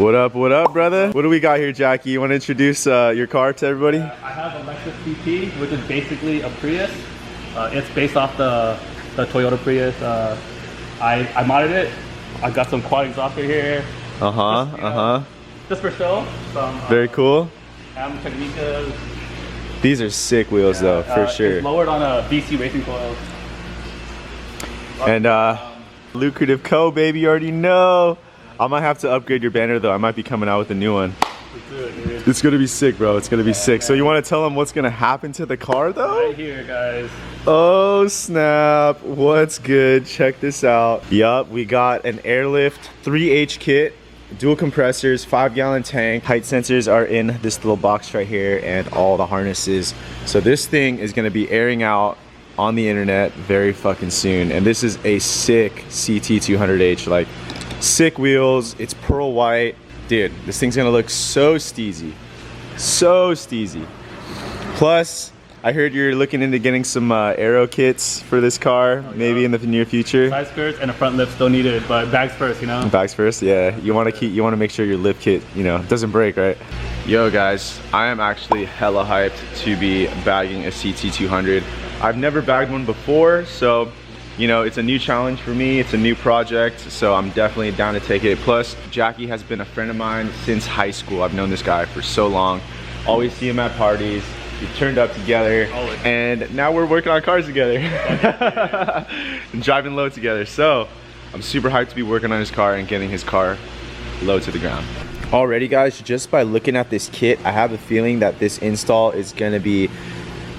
What up, brother? What do we got here, Jackie? You want to introduce your car to everybody? I have a Lexus CT, which is basically a Prius. It's based off the Toyota Prius. I modded it. I got some quad exhaust here. Just for show. Very cool. Technicas. These are sick wheels though, for sure. It's lowered on a BC racing coil. And lucrative co, baby, you already know. I might have to upgrade your banner though. I might be coming out with a new one. It's gonna be sick, bro. It's gonna be sick. Man. So you want to tell them what's gonna happen to the car though? Right here, guys. Oh snap! What's good? Check this out. Yup, we got an airlift 3H kit, dual compressors, 5-gallon tank. Height sensors are in this little box right here, and all the harnesses. So this thing is gonna be airing out on the internet very fucking soon. And this is a sick CT200H, like sick wheels. It's pearl white. Dude, this thing's gonna look so steezy. So steezy. Plus, I heard you're looking into getting some aero kits for this car, maybe in the near future. Side skirts and a front lip still needed, but bags first, you know? Bags first, yeah. You wanna make sure your lip kit, you know, doesn't break, right? Yo guys, I am actually hella hyped to be bagging a CT200. I've never bagged one before, so you know, it's a new challenge for me. It's a new project, so I'm definitely down to take it. Plus, Jackie has been a friend of mine since high school. I've known this guy for so long. Always see him at parties. We turned up together, and now we're working on cars together. And driving low together. So, I'm super hyped to be working on his car and getting his car low to the ground. Alrighty guys, just by looking at this kit, I have a feeling that this install is gonna be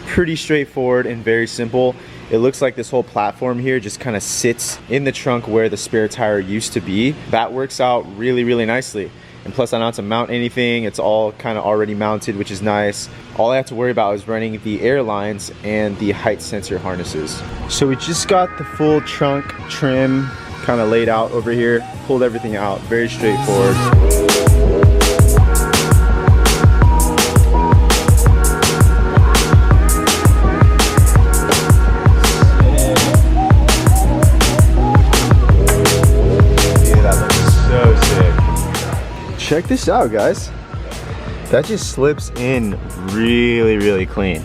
pretty straightforward and very simple. It looks like this whole platform here just kind of sits in the trunk where the spare tire used to be. That works out really, really nicely. And plus I don't have to mount anything. It's all kind of already mounted, which is nice. All I have to worry about is running the air lines and the height sensor harnesses. So we just got the full trunk trim kind of laid out over here. Pulled everything out, very straightforward. Check this out, guys. That just slips in really, really clean.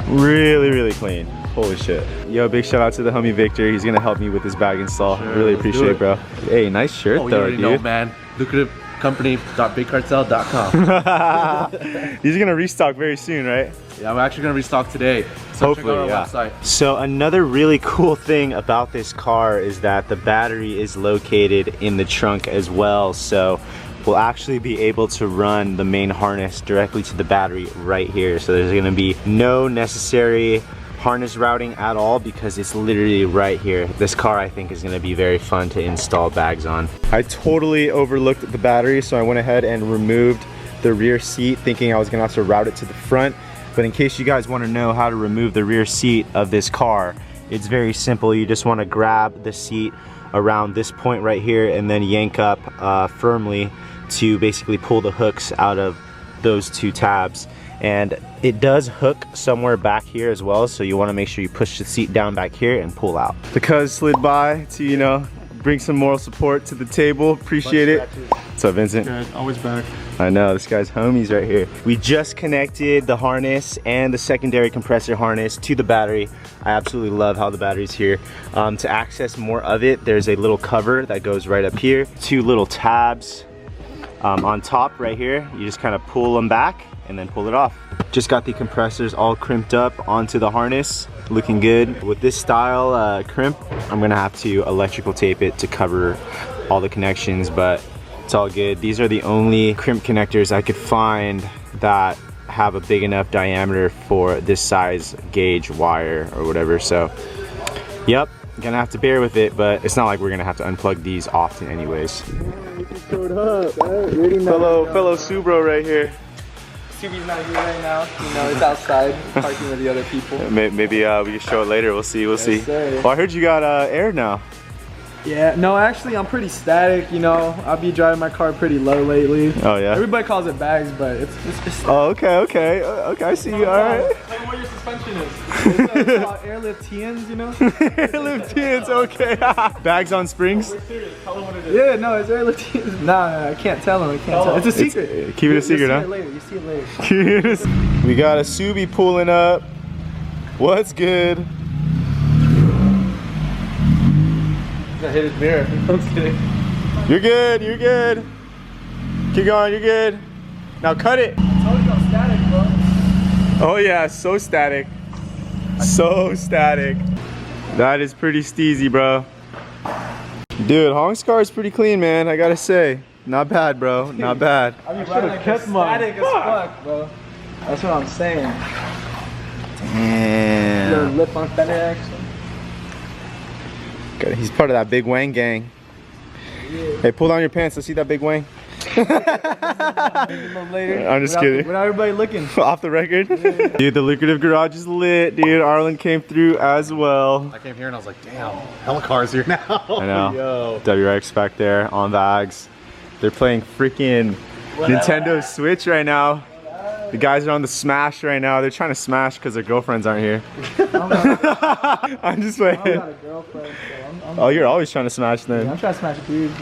Really, really clean. Holy shit. Yo, big shout out to the homie Victor. He's gonna help me with this bag install. Sure, really appreciate it, bro. Hey, nice shirt though, you already know, man. Lucrative company.bigcartel.com. He's gonna restock very soon, right? Yeah, I'm actually gonna restock today. So hopefully, yeah. Website. So another really cool thing about this car is that the battery is located in the trunk as well. So we'll actually be able to run the main harness directly to the battery right here. So there's gonna be no necessary harness routing at all because it's literally right here. This car I think is gonna be very fun to install bags on. I totally overlooked the battery, so I went ahead and removed the rear seat thinking I was gonna have to route it to the front. But in case you guys wanna know how to remove the rear seat of this car, it's very simple. You just wanna grab the seat around this point right here and then yank up firmly to basically pull the hooks out of those two tabs. And it does hook somewhere back here as well, so you want to make sure you push the seat down back here and pull out. The cuz slid by to, you know, bring some moral support to the table. Appreciate it. What's up, Vincent? Good, always back. I know, this guy's homies right here. We just connected the harness and the secondary compressor harness to the battery. I absolutely love how the battery's here. To access more of it, there's a little cover that goes right up here. 2 little tabs on top right here. You just kind of pull them back and then pull it off. Just got the compressors all crimped up onto the harness, looking good. With this style crimp, I'm gonna have to electrical tape it to cover all the connections, but it's all good. These are the only crimp connectors I could find that have a big enough diameter for this size gauge wire or whatever. So, yep, gonna have to bear with it, but it's not like we're gonna have to unplug these often anyways. Showed up, fellow Subro right here. Subi's not here right now. You know, it's outside parking with the other people. Maybe we can show it later. We'll see. We'll see. Well, I heard you got air now. Yeah, no, actually, I'm pretpretty static. You know, I'll be driving my car pretty low lately. Oh yeah. Everybody calls it bags, but it's oh, okay. I see you. All right. Tell me what your suspension is. Airlift TNs, you know? Airlift TNs, okay. Bags on springs? Yeah, no, it's Airlift TNs. No, I can't tell him. I can't tell him. It's a secret. Keep it a secret, huh? You see it later. We got a Subi pulling up. What's good? I hit his mirror. I'm just kidding. You're good, you're good. Keep going, you're good. Now cut it. It's always got static, bro. Oh yeah, so static. So static. That is pretty steezy, bro. Dude, Hong's car is pretty clean, man. I gotta say. Not bad, bro. Not bad. I mean, like kept static as fuck, bro. That's what I'm saying. Damn. Little lip on fender action. He's part of that big Wang gang. Yeah. Hey, pull down your pants. Let's see that big Wang. I'm just kidding. Without everybody looking. Off the record. Yeah. Dude, the lucrative garage is lit, dude. Arlen came through as well. I came here and I was like, damn, hella cars here now. I know. Yo. WRX back there on Vags. They're playing freaking Nintendo Switch right now. The guys are on the Smash right now. They're trying to smash because their girlfriends aren't here. I'm just playing. I got a girlfriend, so Oh, you're always trying to smash then. yeah, I'm trying to smash dudes,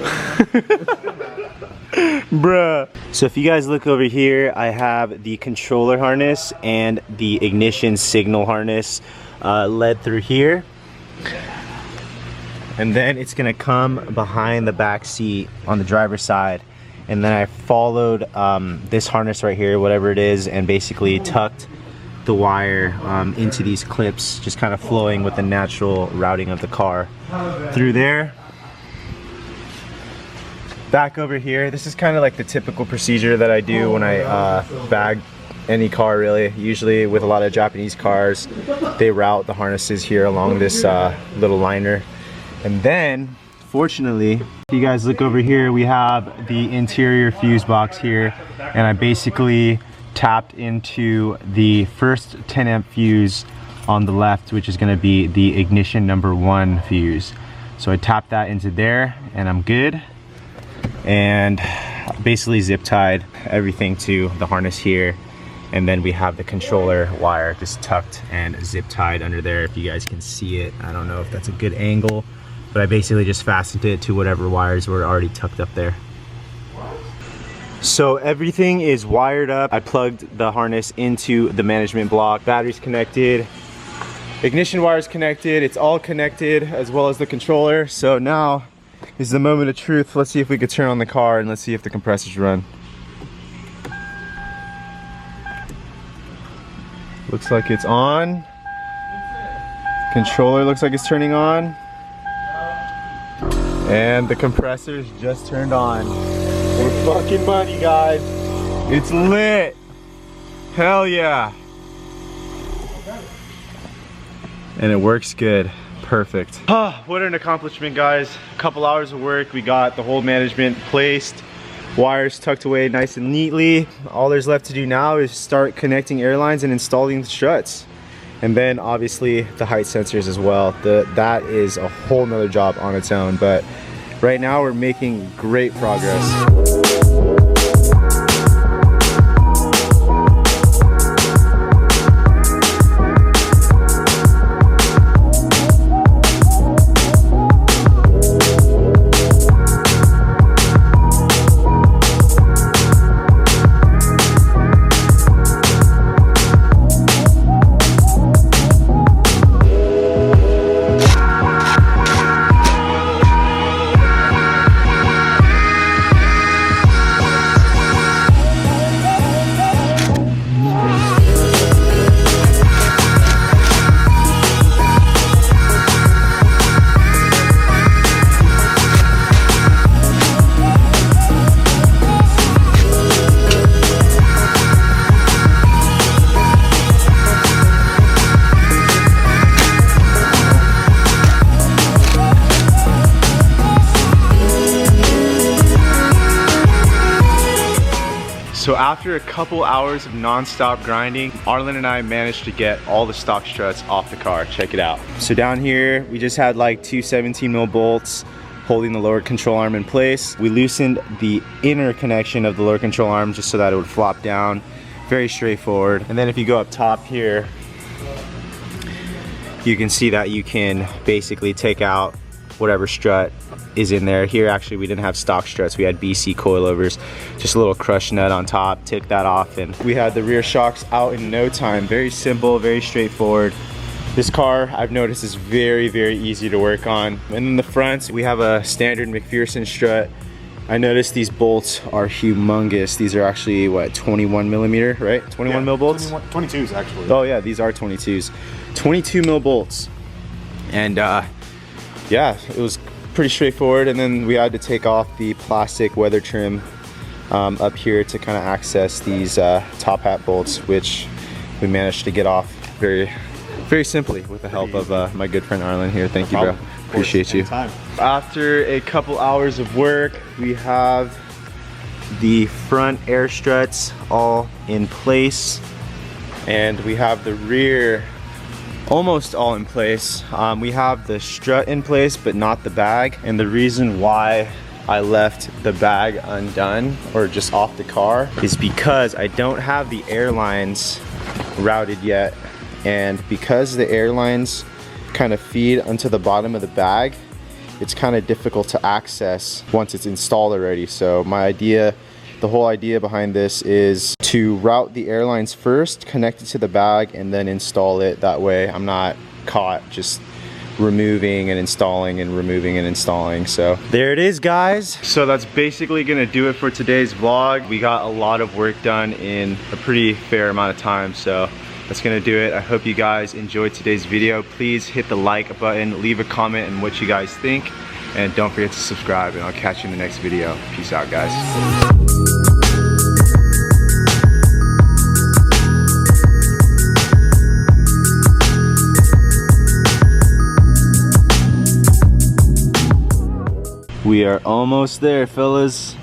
Bruh. So if you guys look over here, I have the controller harness and the ignition signal harness led through here. And then it's gonna come behind the back seat on the driver's side. And then I followed this harness right here, whatever it is, and basically tucked the wire into these clips, just kind of flowing with the natural routing of the car through there. Back over here, this is kind of like the typical procedure that I do when I bag any car, really. Usually with a lot of Japanese cars, they route the harnesses here along this little liner. And then, fortunately, if you guys look over here, we have the interior fuse box here, and I basically tapped into the first 10 amp fuse on the left, which is going to be the ignition #1 fuse. So I tapped that into there and I'm good, and basically zip tied everything to the harness here, and then we have the controller wire just tucked and zip tied under there. If you guys can see it, I don't know if that's a good angle, but I basically just fastened it to whatever wires were already tucked up there. So everything is wired up. I plugged the harness into the management block. Batteries connected, ignition wires connected. It's all connected, as well as the controller. So now is the moment of truth. Let's see if we could turn on the car and let's see if the compressors run. Looks like it's on. Controller looks like it's turning on. And the compressors just turned on. We're fucking money, guys. It's lit. Hell yeah. And it works good. Perfect. What an accomplishment, guys. A couple hours of work. We got the whole management placed. Wires tucked away nice and neatly. All there's left to do now is start connecting airlines and installing the struts. And then obviously the height sensors as well. That is a whole nother job on its own, but right now we're making great progress. So after a couple hours of non-stop grinding, Arlen and I managed to get all the stock struts off the car. Check it out. So down here, we just had like two 17mm bolts holding the lower control arm in place. We loosened the inner connection of the lower control arm just so that it would flop down. Very straightforward. And then if you go up top here, you can see that you can basically take out whatever strut is in there. Here actually we didn't have stock struts, we had BC coilovers, just a little crush nut on top, take that off, and we had the rear shocks out in no time. Very simple, very straightforward. This car I've noticed is very, very easy to work on. And then the front, we have a standard McPherson strut. I noticed these bolts are humongous. These are actually what, 21 millimeter, right? 21 mil bolts? 22s actually. Oh yeah, these are 22s. 22 mil bolts. And yeah, it was pretty straightforward. And then we had to take off the plastic weather trim up here to kind of access these top hat bolts, which we managed to get off very simply with the help of my good friend Arlen here. Thank you, bro. Appreciate you. After a couple hours of work, we have the front air struts all in place, and we have the rear almost all in place. We have the strut in place, but not the bag. And the reason why I left the bag undone or just off the car is because I don't have the airlines routed yet. And because the airlines kind of feed onto the bottom of the bag, it's kind of difficult to access once it's installed already. So my idea, the whole idea behind this is to route the airlines first, connect it to the bag, and then install it. That way I'm not caught just removing and installing and removing and installing. So there it is, guys. So that's basically gonna do it for today's vlog. We got a lot of work done in a pretty fair amount of time, so that's gonna do it. I hope you guys enjoyed today's video. Please hit the like button, leave a comment on what you guys think, and don't forget to subscribe, and I'll catch you in the next video. Peace out, guys. We are almost there, fellas.